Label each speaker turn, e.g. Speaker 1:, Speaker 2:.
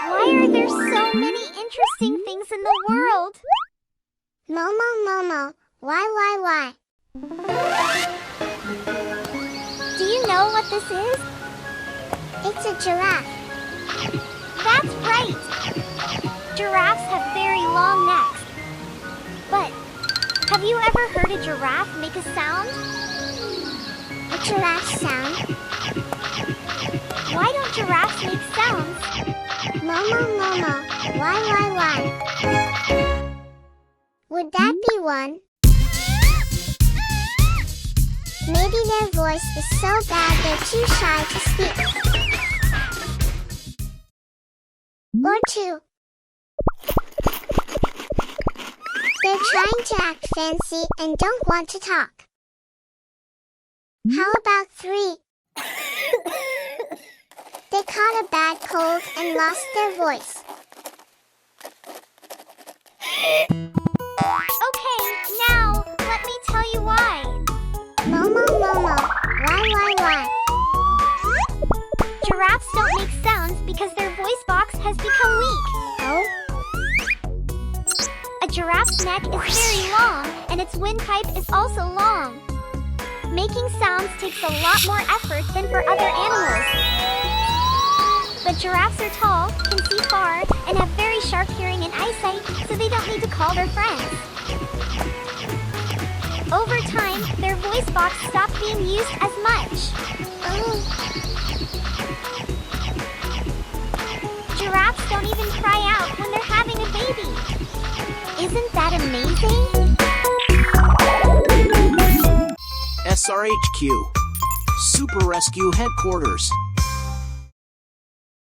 Speaker 1: Why are there so many interesting things in the world?
Speaker 2: Momo, why?
Speaker 1: Do you know what this is?
Speaker 2: It's a giraffe.
Speaker 1: That's right! Giraffes have very long necks. But have you ever heard a giraffe make a sound?
Speaker 2: A giraffe sound?
Speaker 1: Why don't giraffes make sounds?
Speaker 2: Momo, why? Would that be one? Maybe their voice is so bad they're too shy to speak. Or two. They're trying to act fancy and don't want to talk. How about three? They caught a bad cold and lost their voice.
Speaker 1: Okay, now let me tell you why.
Speaker 2: Momo, why?
Speaker 1: Giraffes don't make sounds because their voice box has become weak.
Speaker 2: Oh?
Speaker 1: A giraffe's neck is very long, and its windpipe is also long. Making sounds takes a lot more effort than for other animals. But giraffes are tall, can see far, and have very sharp hearing and eyesight, so they don't need to call their friends. Over time, their voice box stopped being used as much.
Speaker 2: Oh.
Speaker 1: Giraffes don't even cry out when they're having a baby. Isn't that amazing?
Speaker 3: SRHQ. Super Rescue Headquarters.